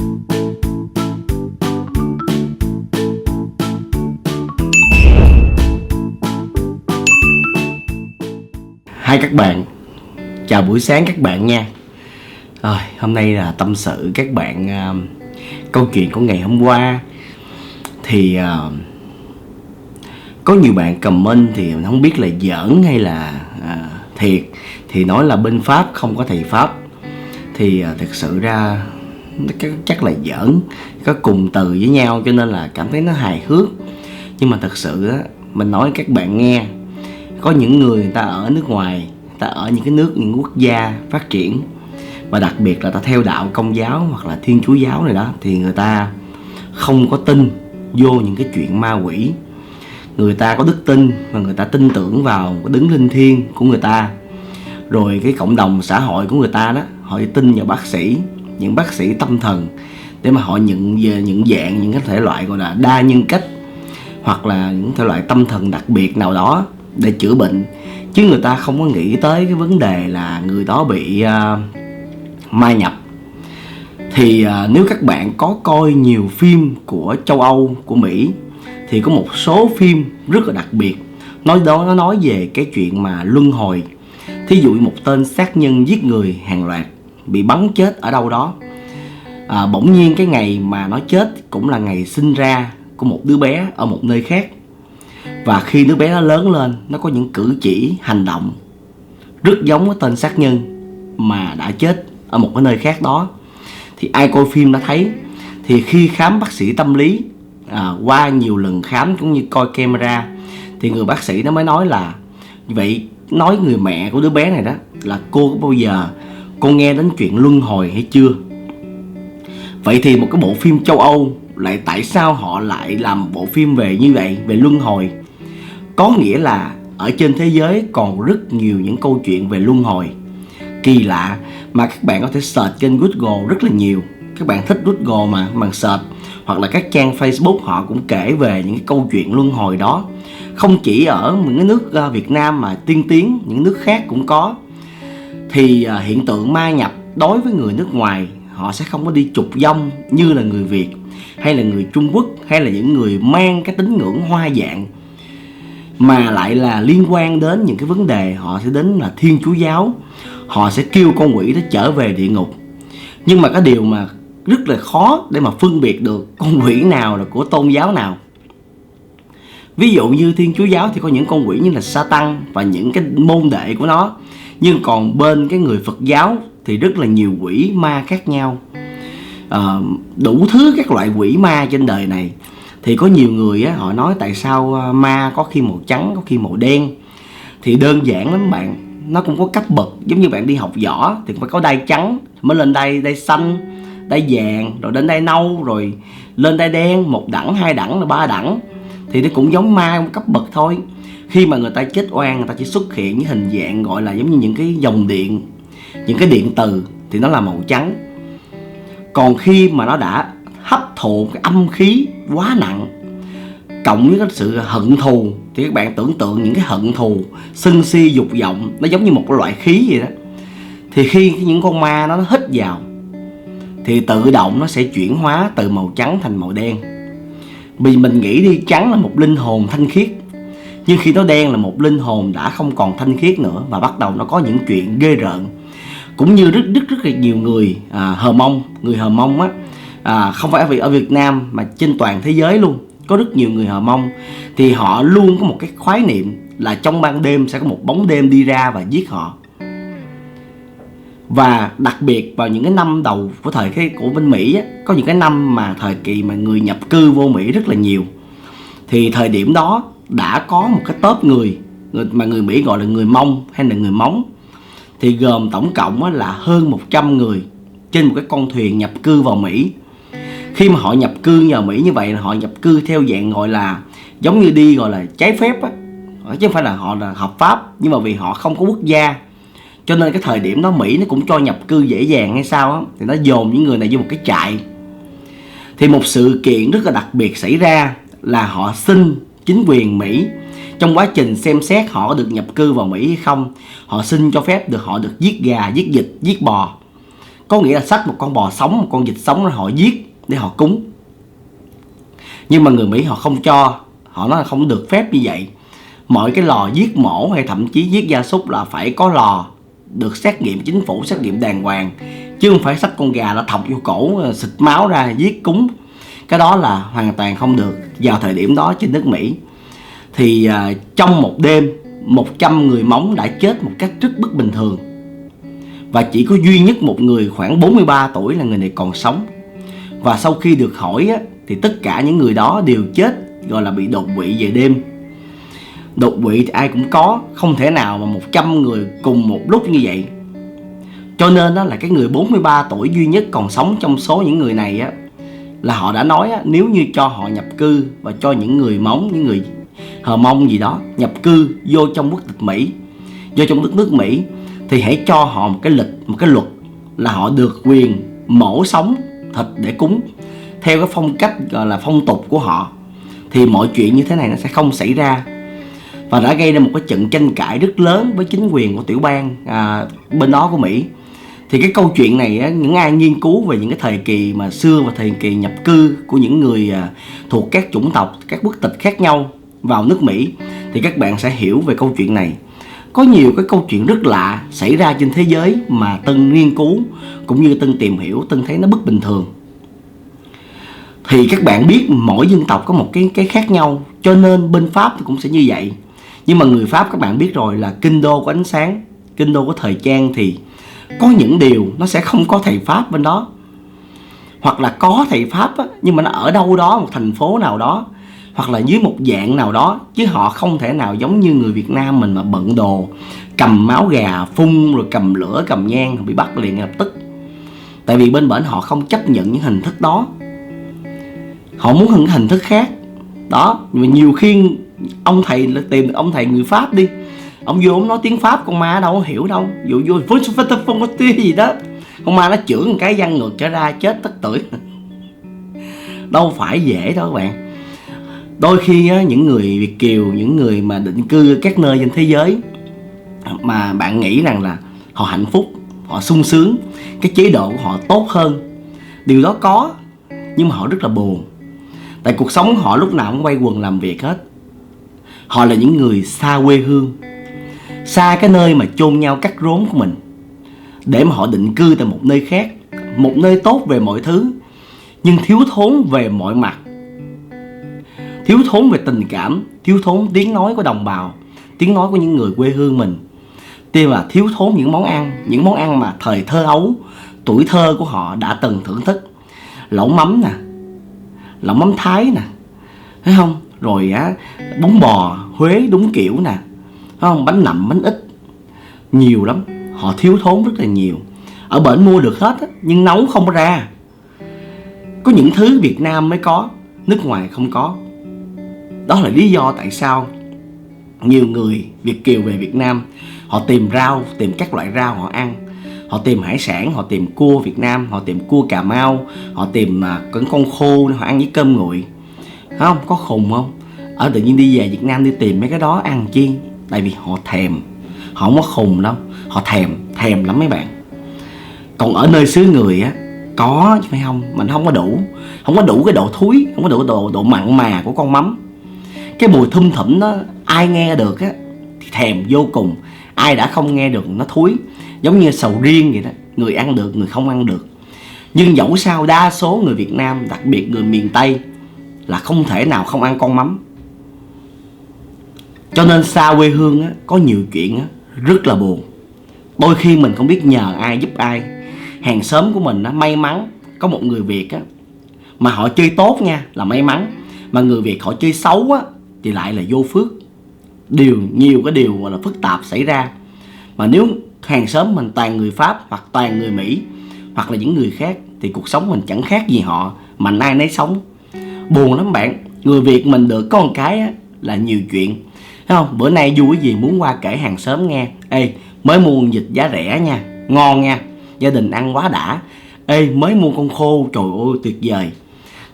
Hai các bạn, chào buổi sáng các bạn nha. Hôm nay là tâm sự các bạn câu chuyện của ngày hôm qua. Thì có nhiều bạn comment thì mình không biết là giỡn hay là thiệt. Thì nói là bên Pháp không có thầy Pháp. Thì thực sự ra chắc là giỡn, có cùng từ với nhau cho nên là cảm thấy nó hài hước. Nhưng mà thật sự á, mình nói các bạn nghe, có những người ta ở nước ngoài, người ta ở những cái nước, những quốc gia phát triển, và đặc biệt là ta theo đạo Công giáo hoặc là Thiên Chúa giáo này đó, thì người ta không có tin vô những cái chuyện ma quỷ. Người ta có đức tin và người ta tin tưởng vào cái đấng linh thiêng của người ta. Rồi cái cộng đồng xã hội của người ta đó, họ tin vào bác sĩ, những bác sĩ tâm thần, để mà họ nhận dạng những cái thể loại gọi là đa nhân cách, hoặc là những thể loại tâm thần đặc biệt nào đó để chữa bệnh. Chứ người ta không có nghĩ tới cái vấn đề là người đó bị ma nhập. Thì nếu các bạn có coi nhiều phim của châu Âu, của Mỹ, thì có một số phim rất là đặc biệt. Nó nói về cái chuyện mà luân hồi. Thí dụ một tên sát nhân giết người hàng loạt, bị bắn chết ở đâu đó. Bỗng nhiên cái ngày mà nó chết cũng là ngày sinh ra của một đứa bé ở một nơi khác. Và khi đứa bé nó lớn lên, nó có những cử chỉ, hành động rất giống với tên sát nhân mà đã chết ở một cái nơi khác đó. Thì ai coi phim đã thấy. Thì khi khám bác sĩ tâm lý, qua nhiều lần khám cũng như coi camera, thì người bác sĩ nó mới nói là vậy, nói người mẹ của đứa bé này đó, là cô có bao giờ cô nghe đến chuyện luân hồi hay chưa? Vậy thì một cái bộ phim châu Âu lại tại sao họ lại làm một bộ phim về như vậy, về luân hồi? Có nghĩa là ở trên thế giới còn rất nhiều những câu chuyện về luân hồi kỳ lạ mà các bạn có thể search trên Google rất là nhiều. Các bạn thích Google mà search, hoặc là các trang Facebook họ cũng kể về những cái câu chuyện luân hồi đó. Không chỉ ở những cái nước Việt Nam mà tiên tiến, những nước khác cũng có. Thì hiện tượng ma nhập đối với người nước ngoài, họ sẽ không có đi chục vong như là người Việt hay là người Trung Quốc hay là những người mang cái tín ngưỡng hoa dạng, mà lại là liên quan đến những cái vấn đề. Họ sẽ đến là Thiên Chúa giáo, họ sẽ kêu con quỷ đó trở về địa ngục. Nhưng mà cái điều mà rất là khó để mà phân biệt được con quỷ nào là của tôn giáo nào. Ví dụ như Thiên Chúa giáo thì có những con quỷ như là Satan và những cái môn đệ của nó. Nhưng còn bên cái người Phật giáo thì rất là nhiều quỷ ma khác nhau, đủ thứ các loại quỷ ma trên đời này. Thì có nhiều người á, họ nói tại sao ma có khi màu trắng, có khi màu đen. Thì đơn giản lắm bạn, nó cũng có cấp bậc. Giống như bạn đi học võ thì phải có đai trắng mới lên đai xanh, đai vàng, rồi đến đai nâu, rồi lên đai đen, 1 đẳng, 2 đẳng, rồi 3 đẳng. Thì nó cũng giống ma cấp bậc thôi. Khi mà người ta chết oan, người ta chỉ xuất hiện với hình dạng gọi là giống như những cái dòng điện, những cái điện từ, thì nó là màu trắng. Còn khi mà nó đã hấp thụ cái âm khí quá nặng, cộng với cái sự hận thù, thì các bạn tưởng tượng những cái hận thù, sân si, dục vọng, nó giống như một cái loại khí vậy đó. Thì khi những con ma nó hít vào thì tự động nó sẽ chuyển hóa từ màu trắng thành màu đen. Vì mình nghĩ đi, trắng là một linh hồn thanh khiết, nhưng khi nó đen là một linh hồn đã không còn thanh khiết nữa, và bắt đầu nó có những chuyện ghê rợn. Cũng như rất là nhiều người Hờ Mông, người Hờ Mông á, không phải ở Việt Nam mà trên toàn thế giới luôn, có rất nhiều người Hờ Mông. Thì họ luôn có một cái khoái niệm là trong ban đêm sẽ có một bóng đêm đi ra và giết họ. Và đặc biệt vào những cái năm đầu của thời của bên Mỹ á, có những cái năm mà thời kỳ mà người nhập cư vô Mỹ rất là nhiều. Thì thời điểm đó đã có một cái tốp người mà người Mỹ gọi là người Mông hay là người Móng. Thì gồm tổng cộng là hơn 100 người trên một cái con thuyền nhập cư vào Mỹ. Khi mà họ nhập cư vào Mỹ như vậy là họ nhập cư theo dạng gọi là giống như đi gọi là trái phép á, chứ không phải là họ là hợp pháp. Nhưng mà vì họ không có quốc gia, cho nên cái thời điểm đó Mỹ nó cũng cho nhập cư dễ dàng hay sao á, thì nó dồn những người này vô một cái trại. Thì một sự kiện rất là đặc biệt xảy ra là họ xin chính quyền Mỹ, trong quá trình xem xét họ có được nhập cư vào Mỹ hay không, họ xin cho phép họ được giết gà, giết vịt, giết bò. có nghĩa là xách một con bò sống, một con vịt sống họ giết để họ cúng. Nhưng mà người Mỹ họ không cho, họ nói là không được phép như vậy. Mọi cái lò giết mổ hay thậm chí giết gia súc là phải có lò được xét nghiệm, chính phủ xét nghiệm đàng hoàng, chứ không phải xách con gà đã thọc vô cổ xịt máu ra giết cúng. Cái đó là hoàn toàn không được vào thời điểm đó trên nước Mỹ. Thì trong một đêm 100 người Móng đã chết một cách rất bất bình thường, và chỉ có duy nhất một người khoảng 43 tuổi là người này còn sống. Và sau khi được hỏi á, thì tất cả những người đó đều chết, gọi là bị đột quỵ về đêm. Đột quỵ thì ai cũng có, không thể nào mà 100 người cùng một lúc như vậy. Cho nên đó là cái người 43 tuổi duy nhất còn sống trong số những người này á, là họ đã nói á, nếu như cho họ nhập cư và cho những người Móng, những người Hờ Mông gì đó nhập cư vô trong quốc tịch Mỹ, vô trong đất nước Mỹ, thì hãy cho họ một cái luật là họ được quyền mổ sống thịt để cúng theo cái phong cách gọi là phong tục của họ, thì mọi chuyện như thế này nó sẽ không xảy ra. Và đã gây ra một cái trận tranh cãi rất lớn với chính quyền của tiểu bang bên đó của Mỹ. Thì cái câu chuyện này á, những ai nghiên cứu về những cái thời kỳ mà xưa và thời kỳ nhập cư của những người thuộc các chủng tộc, các quốc tịch khác nhau vào nước Mỹ, thì các bạn sẽ hiểu về câu chuyện này. Có nhiều cái câu chuyện rất lạ xảy ra trên thế giới mà Tân nghiên cứu cũng như Tân tìm hiểu, Tân thấy nó bất bình thường. Thì các bạn biết mỗi dân tộc có một cái khác nhau, cho nên bên Pháp thì cũng sẽ như vậy. Nhưng mà người Pháp các bạn biết rồi là kinh đô của ánh sáng, kinh đô của thời trang, thì có những điều nó sẽ không có thầy Pháp bên đó. Hoặc là có thầy Pháp á, nhưng mà nó ở đâu đó, một thành phố nào đó, hoặc là dưới một dạng nào đó, chứ họ không thể nào giống như người Việt Nam mình mà bận đồ, cầm máu gà phun rồi cầm lửa cầm nhang bị bắt liền lập tức. Tại vì bên bển họ không chấp nhận những hình thức đó, họ muốn những hình thức khác đó. Nhưng mà nhiều khi ông thầy tìm được ông thầy người Pháp đi, ông vô ông nói tiếng Pháp, con ma đâu có hiểu đâu, vô gì đó, con ma nó chưởng một cái văng ngược trở ra chết tất tưởi. Đâu phải dễ đâu các bạn. Đôi khi á, những người Việt kiều, những người mà định cư các nơi trên thế giới mà bạn nghĩ rằng là họ hạnh phúc, họ sung sướng, cái chế độ của họ tốt hơn, điều đó có, nhưng mà họ rất là buồn. Tại cuộc sống họ lúc nào cũng quay quần làm việc hết. Họ là những người xa quê hương, xa cái nơi mà chôn nhau cắt rốn của mình, để mà họ định cư tại một nơi khác, một nơi tốt về mọi thứ, nhưng thiếu thốn về mọi mặt. Thiếu thốn về tình cảm, thiếu thốn tiếng nói của đồng bào, tiếng nói của những người quê hương mình. Tuy là thiếu thốn những món ăn mà thời thơ ấu, tuổi thơ của họ đã từng thưởng thức. Lẩu mắm nè, lẩu mắm Thái nè, thấy không? Rồi á, bún bò Huế đúng kiểu nè, thấy không? Bánh nậm, bánh ít, nhiều lắm. Họ thiếu thốn rất là nhiều. Ở bển mua được hết á, nhưng nấu không ra. Có những thứ Việt Nam mới có, nước ngoài không có. Đó là lý do tại sao nhiều người Việt kiều về Việt Nam, họ tìm rau, tìm các loại rau họ ăn. Họ tìm hải sản, họ tìm cua Việt Nam, họ tìm cua Cà Mau, họ tìm con khô họ ăn với cơm nguội. Thấy không? Có khùng không? Ở tự nhiên đi về Việt Nam đi tìm mấy cái đó ăn chi? Tại vì họ thèm. Họ không có khùng đâu, họ thèm lắm mấy bạn. Còn ở nơi xứ người á, có chứ phải không? Mình không có đủ cái độ thúi, không có đủ độ mặn mà của con mắm. Cái mùi thum thủm đó, ai nghe được á thì thèm vô cùng. Ai đã không nghe được nó thúi. Giống như sầu riêng vậy đó, người ăn được, người không ăn được. Nhưng dẫu sao đa số người Việt Nam, đặc biệt người miền Tây, là không thể nào không ăn con mắm. Cho nên xa quê hương á, có nhiều chuyện á, rất là buồn. Đôi khi mình không biết nhờ ai giúp ai. Hàng xóm của mình á, may mắn có một người Việt á, mà họ chơi tốt nha, là may mắn. Mà người Việt họ chơi xấu á, thì lại là vô phước. Nhiều cái điều gọi là phức tạp xảy ra. Mà nếu hàng xóm mình toàn người Pháp hoặc toàn người Mỹ hoặc là những người khác, thì cuộc sống mình chẳng khác gì họ, mạnh ai nấy sống. Buồn lắm bạn. Người Việt mình được có một cái á, là nhiều chuyện. Thấy không? Bữa nay vui cái gì muốn qua kể hàng xóm nghe. Ê, mới mua con vịt giá rẻ nha, ngon nha, gia đình ăn quá đã. Ê, mới mua con khô, trời ơi tuyệt vời.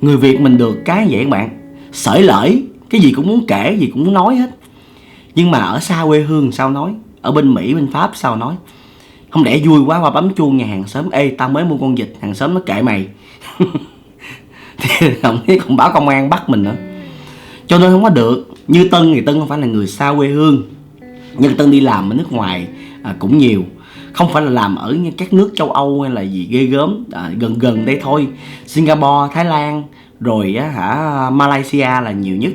Người Việt mình được cái vậy các bạn, sởi lởi, cái gì cũng muốn kể, gì cũng muốn nói hết. Nhưng mà ở xa quê hương sao nói, ở bên Mỹ, bên Pháp sao nói. Không lẽ vui quá qua bấm chuông nhà hàng xóm: ê tao mới mua con vịt, hàng xóm nó kệ mày. Thì không biết còn báo công an bắt mình nữa. Cho nên không có được. Như Tân thì Tân không phải là người xa quê hương, nhưng Tân đi làm ở nước ngoài cũng nhiều. Không phải là làm ở các nước châu Âu hay là gì ghê gớm, gần gần đây thôi. Singapore, Thái Lan, rồi Malaysia là nhiều nhất.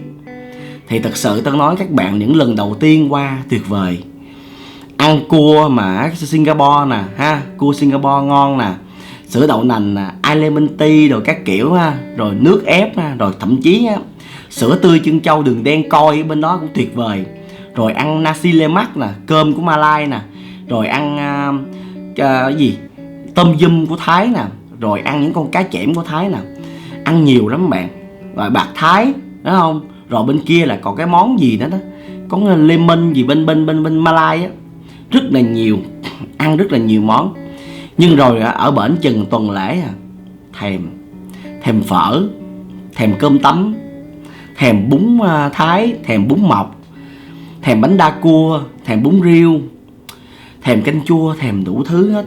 Thì thật sự Tân nói các bạn, những lần đầu tiên qua tuyệt vời. Ăn cua mà Singapore nè ha, cua Singapore ngon nè, sữa đậu nành nè, lemon tea rồi các kiểu ha, rồi nước ép ha, rồi thậm chí sữa tươi trân châu đường đen coi bên đó cũng tuyệt vời. Rồi ăn nasi lemak nè, cơm của Malai nè, rồi ăn cái gì tôm dum của Thái nè, rồi ăn những con cá chẽm của Thái nè, ăn nhiều lắm bạn. Rồi bạc Thái, đúng không? Rồi bên kia là còn cái món gì nữa đó, có lemon gì bên Malai á, rất là nhiều, ăn rất là nhiều món. Nhưng rồi ở bển chừng tuần lễ thèm phở, thèm cơm tấm, thèm bún Thái, thèm bún mọc, thèm bánh đa cua, thèm bún riêu, thèm canh chua, thèm đủ thứ hết.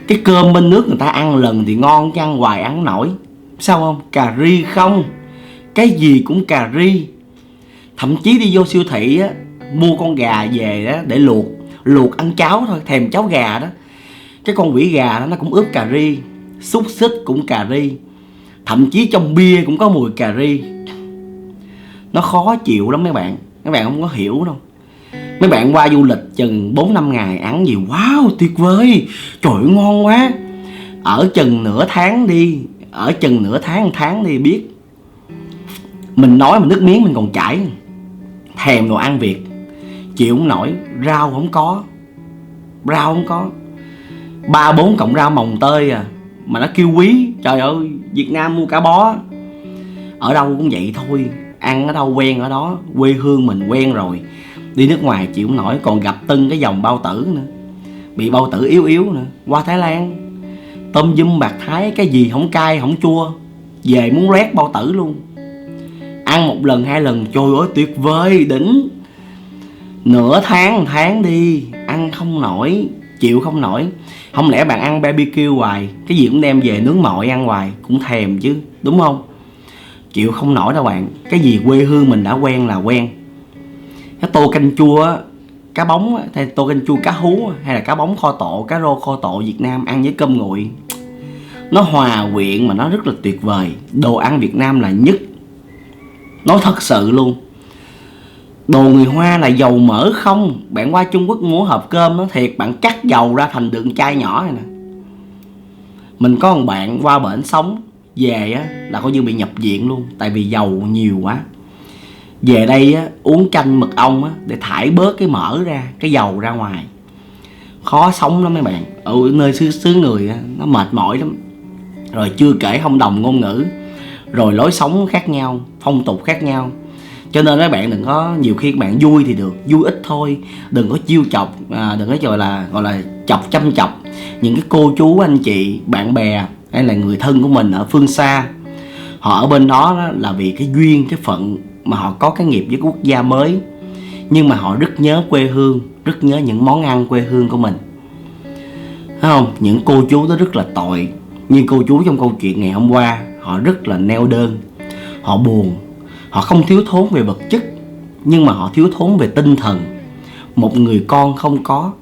Cái cơm bên nước người ta ăn lần thì ngon chứ ăn hoài ăn nổi. Sao không? Cà ri không, cái gì cũng cà ri. Thậm chí đi vô siêu thị á, mua con gà về đó để luộc ăn cháo thôi, thèm cháo gà đó, cái con vĩ gà đó nó cũng ướp cà ri, xúc xích cũng cà ri, thậm chí trong bia cũng có mùi cà ri. Nó khó chịu lắm mấy bạn không có hiểu đâu. Mấy bạn qua du lịch chừng 4-5 ngày ăn gì wow tuyệt vời, trời ơi, ngon quá. Ở chừng nửa tháng đi, ở chừng nửa tháng đi biết. Mình nói mà nước miếng mình còn chảy. Thèm đồ ăn Việt, chịu không nổi. Rau không có, 3-4 cọng rau mồng tơi mà nó kêu quý. Trời ơi, Việt Nam mua cả bó. Ở đâu cũng vậy thôi, ăn ở đâu quen ở đó, quê hương mình quen rồi. Đi nước ngoài chịu không nổi, còn gặp Tân cái dòng bao tử nữa, bị bao tử yếu nữa. Qua Thái Lan, tôm dum bạc Thái, cái gì không cay không chua, về muốn loét bao tử luôn. Ăn 1 lần 2 lần, trời ơi tuyệt vời, đỉnh. Nửa tháng đi, ăn không nổi, chịu không nổi. Không lẽ bạn ăn BBQ hoài, cái gì cũng đem về nướng mọi ăn hoài, cũng thèm chứ, đúng không? Chịu không nổi đâu bạn. Cái gì quê hương mình đã quen là quen. Cái tô canh chua cá bóng hay tô canh chua cá hú, hay là cá bóng kho tộ, cá rô kho tộ Việt Nam ăn với cơm nguội, nó hòa quyện mà nó rất là tuyệt vời. Đồ ăn Việt Nam là nhất, nói thật sự luôn. Đồ người Hoa là dầu mỡ không. Bạn qua Trung Quốc mua hộp cơm nó thiệt, bạn cắt dầu ra thành đường chai nhỏ này nè. Mình có một bạn qua bển sống về á là coi như bị nhập viện luôn, tại vì dầu nhiều quá. Về đây á, uống chanh mật ong á, để thải bớt cái mỡ ra, cái dầu ra ngoài. Khó sống lắm mấy bạn. Ở nơi xứ người á, nó mệt mỏi lắm. Rồi chưa kể không đồng ngôn ngữ, rồi lối sống khác nhau, phong tục khác nhau. Cho nên các bạn đừng có, nhiều khi các bạn vui thì được, vui ít thôi. Đừng có chiêu chọc, đừng có gọi là chăm chọc những cái cô chú anh chị bạn bè hay là người thân của mình ở phương xa. Họ ở bên đó là vì cái duyên, cái phận mà họ có cái nghiệp với quốc gia mới, nhưng mà họ rất nhớ quê hương, rất nhớ những món ăn quê hương của mình. Thấy không? Những cô chú đó rất là tội. Như cô chú trong câu chuyện ngày hôm qua, họ rất là neo đơn, họ buồn. Họ không thiếu thốn về vật chất, nhưng mà họ thiếu thốn về tinh thần. Một người con không có.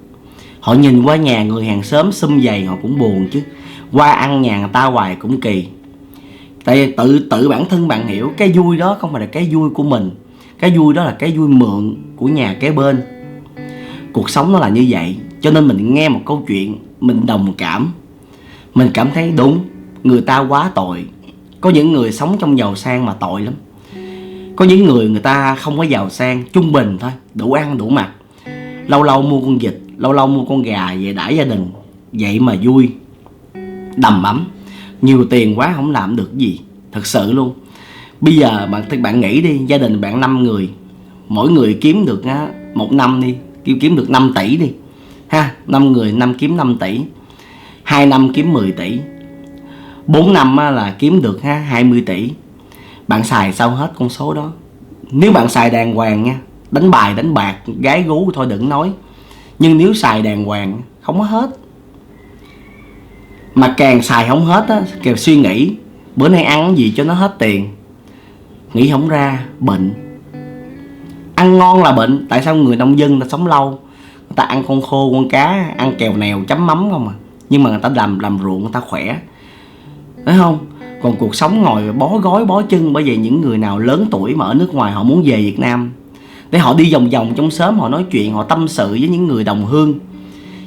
Họ nhìn qua nhà người hàng xóm sum vầy họ cũng buồn chứ. Qua ăn nhà người ta hoài cũng kỳ. Tại tự bản thân bạn hiểu, cái vui đó không phải là cái vui của mình. Cái vui đó là cái vui mượn của nhà kế bên. Cuộc sống nó là như vậy. Cho nên mình nghe một câu chuyện, mình đồng cảm. Mình cảm thấy đúng, người ta quá tội. Có những người sống trong giàu sang mà tội lắm. Có những người ta không có giàu sang, trung bình thôi, đủ ăn đủ mặc. Lâu lâu mua con vịt, lâu lâu mua con gà về đãi gia đình. Vậy mà vui, đầm ấm. Nhiều tiền quá không làm được gì, thật sự luôn. Bây giờ bạn nghĩ đi, gia đình bạn 5 người, mỗi người kiếm được một năm đi, kiếm được 5 tỷ đi ha. 5 người kiếm 5 tỷ, 2 năm kiếm 10 tỷ, 4 năm là kiếm được 20 tỷ. Bạn xài sao hết con số đó. Nếu bạn xài đàng hoàng nha, đánh bài đánh bạc gái gú thôi đừng nói, nhưng nếu xài đàng hoàng không có hết. Mà càng xài không hết á, càng suy nghĩ bữa nay ăn gì cho nó hết tiền, nghĩ không ra, bệnh. Ăn ngon là bệnh. Tại sao người nông dân ta sống lâu, người ta ăn con khô con cá, ăn kèo nèo chấm mắm không à, nhưng mà người ta làm ruộng người ta khỏe, phải không? Còn cuộc sống ngồi bó gói bó chân. Bởi vậy những người nào lớn tuổi mà ở nước ngoài họ muốn về Việt Nam để họ đi vòng vòng trong xóm, họ nói chuyện, họ tâm sự với những người đồng hương,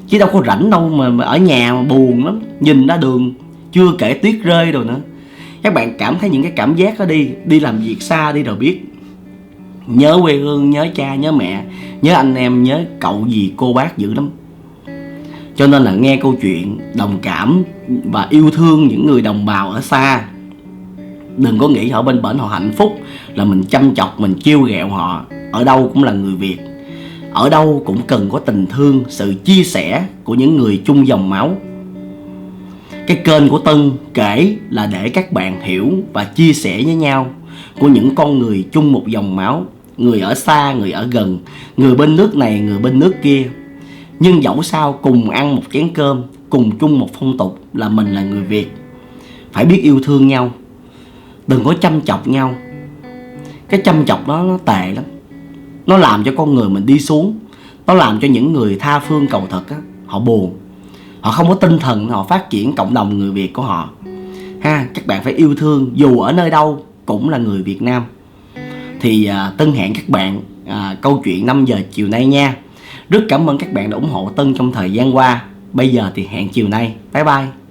chứ đâu có rảnh đâu mà ở nhà mà buồn lắm, nhìn ra đường, chưa kể tuyết rơi rồi nữa. Các bạn cảm thấy những cái cảm giác đó đi làm việc xa đi rồi biết. Nhớ quê hương, nhớ cha, nhớ mẹ, nhớ anh em, nhớ cậu dì cô bác dữ lắm. Cho nên là nghe câu chuyện đồng cảm và yêu thương những người đồng bào ở xa. Đừng có nghĩ ở bên bển họ hạnh phúc là mình chăm chọc, mình trêu ghẹo họ. Ở đâu cũng là người Việt, ở đâu cũng cần có tình thương, sự chia sẻ của những người chung dòng máu. Cái kênh của Tân kể là để các bạn hiểu và chia sẻ với nhau của những con người chung một dòng máu, người ở xa, người ở gần, người bên nước này, người bên nước kia. Nhưng dẫu sao cùng ăn một chén cơm, cùng chung một phong tục là mình là người Việt. Phải biết yêu thương nhau, đừng có chăm chọc nhau. Cái chăm chọc đó nó tệ lắm, nó làm cho con người mình đi xuống. Nó làm cho những người tha phương cầu thực á, họ buồn, họ không có tinh thần họ phát triển cộng đồng người Việt của họ ha. Các bạn phải yêu thương, dù ở nơi đâu cũng là người Việt Nam. Thì Tân hẹn các bạn câu chuyện 5 giờ chiều nay nha. Rất cảm ơn các bạn đã ủng hộ Tân trong thời gian qua. Bây giờ thì hẹn chiều nay. Bye bye.